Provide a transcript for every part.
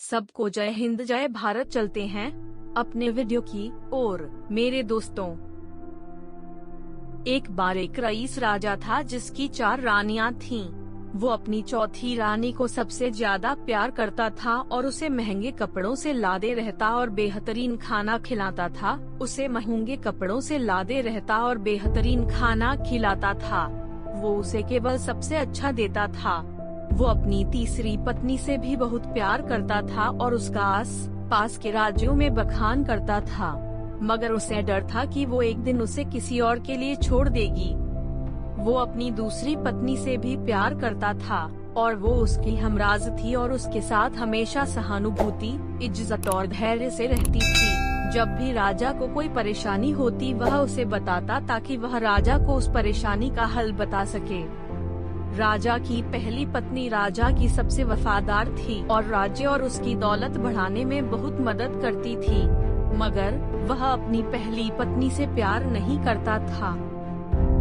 सबको जय हिंद जय भारत। चलते हैं अपने वीडियो की ओर। मेरे दोस्तों, एक बार एक रईस राजा था जिसकी 4 रानियां थीं। वो अपनी चौथी रानी को सबसे ज्यादा प्यार करता था और उसे महंगे कपड़ों से लादे रहता और बेहतरीन खाना खिलाता था। उसे महंगे कपड़ों से लादे रहता और बेहतरीन खाना खिलाता था। वो उसे केवल सबसे अच्छा देता था। वो अपनी तीसरी पत्नी से भी बहुत प्यार करता था और उसका आस पास के राज्यों में बखान करता था, मगर उसे डर था कि वो एक दिन उसे किसी और के लिए छोड़ देगी। वो अपनी दूसरी पत्नी से भी प्यार करता था और वो उसकी हमराज थी और उसके साथ हमेशा सहानुभूति, इज्जत और धैर्य से रहती थी। जब भी राजा को कोई परेशानी होती वह उसे बताता ताकि वह राजा को उस परेशानी का हल बता सके। राजा की पहली पत्नी राजा की सबसे वफादार थी और राज्य और उसकी दौलत बढ़ाने में बहुत मदद करती थी, मगर वह अपनी पहली पत्नी से प्यार नहीं करता था।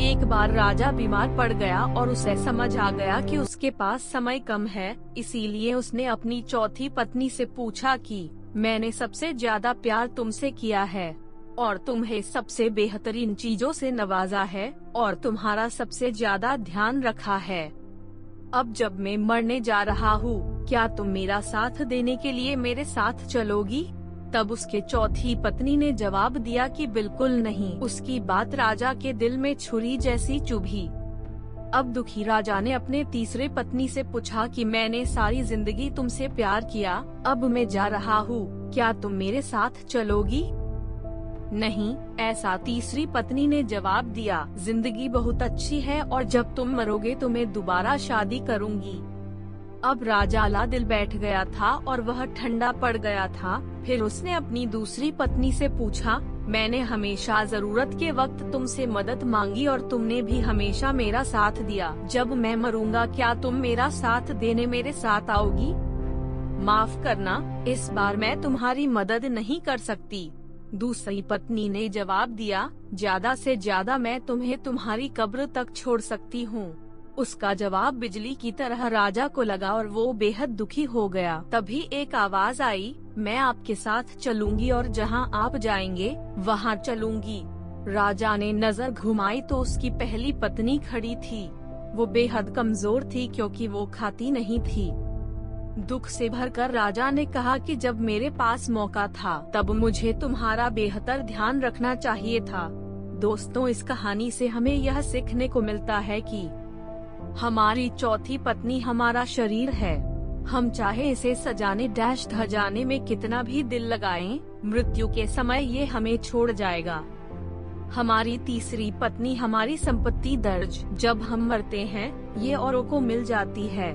एक बार राजा बीमार पड़ गया और उसे समझ आ गया कि उसके पास समय कम है, इसीलिए उसने अपनी चौथी पत्नी से पूछा कि मैंने सबसे ज्यादा प्यार तुमसे किया है और तुम्हें सबसे बेहतरीन चीजों से नवाजा है और तुम्हारा सबसे ज्यादा ध्यान रखा है। अब जब मैं मरने जा रहा हूँ, क्या तुम मेरा साथ देने के लिए मेरे साथ चलोगी? तब उसके चौथी पत्नी ने जवाब दिया कि बिल्कुल नहीं। उसकी बात राजा के दिल में छुरी जैसी चुभी। अब दुखी राजा ने अपने तीसरे पत्नी से पूछा कि मैंने सारी जिंदगी तुमसे प्यार किया, अब मैं जा रहा हूँ, क्या तुम मेरे साथ चलोगी? नहीं, ऐसा तीसरी पत्नी ने जवाब दिया। जिंदगी बहुत अच्छी है और जब तुम मरोगे तो मैं दोबारा शादी करूंगी। अब राजा ला दिल बैठ गया था और वह ठंडा पड़ गया था। फिर उसने अपनी दूसरी पत्नी से पूछा, मैंने हमेशा जरूरत के वक्त तुमसे मदद मांगी और तुमने भी हमेशा मेरा साथ दिया। जब मैं मरूंगा क्या तुम मेरा साथ देने मेरे साथ आओगी? माफ करना, इस बार मैं तुम्हारी मदद नहीं कर सकती। दूसरी पत्नी ने जवाब दिया, ज्यादा से ज्यादा मैं तुम्हें तुम्हारी कब्र तक छोड़ सकती हूँ। उसका जवाब बिजली की तरह राजा को लगा और वो बेहद दुखी हो गया। तभी एक आवाज आई, मैं आपके साथ चलूंगी और जहाँ आप जाएंगे वहाँ चलूंगी। राजा ने नजर घुमाई तो उसकी पहली पत्नी खड़ी थी। वो बेहद कमजोर थी क्योंकि वो खाती नहीं थी। दुख से भरकर राजा ने कहा कि जब मेरे पास मौका था तब मुझे तुम्हारा बेहतर ध्यान रखना चाहिए था। दोस्तों, इस कहानी से हमें यह सीखने को मिलता है कि हमारी चौथी पत्नी हमारा शरीर है। हम चाहे इसे सजाने धजाने में कितना भी दिल लगाएं, मृत्यु के समय ये हमें छोड़ जाएगा। हमारी तीसरी पत्नी हमारी संपत्ति दर्ज, जब हम मरते हैं ये औरों को मिल जाती है।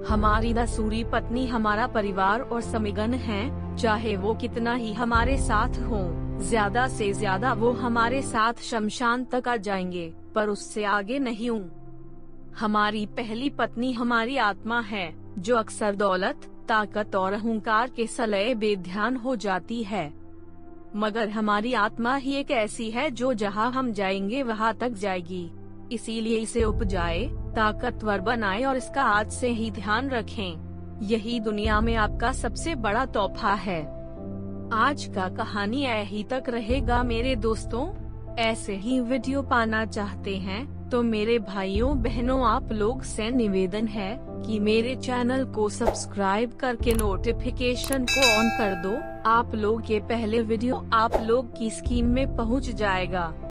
हमारी दूसरी पत्नी हमारा परिवार और समिगन है, चाहे वो कितना ही हमारे साथ हो, ज्यादा से ज्यादा वो हमारे साथ शमशान तक आ जाएंगे, पर उससे आगे नहीं हूँ। हमारी पहली पत्नी हमारी आत्मा है, जो अक्सर दौलत, ताकत और अहंकार के सलए बेध्यान हो जाती है, मगर हमारी आत्मा ही एक ऐसी है जो जहाँ हम जाएंगे वहाँ तक जाएगी। इसीलिए इसे उपजाए, ताकतवर बनाए और इसका आज से ही ध्यान रखें। यही दुनिया में आपका सबसे बड़ा तोहफा है। आज का कहानी यही तक रहेगा मेरे दोस्तों। ऐसे ही वीडियो पाना चाहते हैं तो मेरे भाइयों बहनों आप लोग से निवेदन है कि मेरे चैनल को सब्सक्राइब करके नोटिफिकेशन को ऑन कर दो। आप लोग के पहले वीडियो आप लोग की स्क्रीन में पहुंच जाएगा।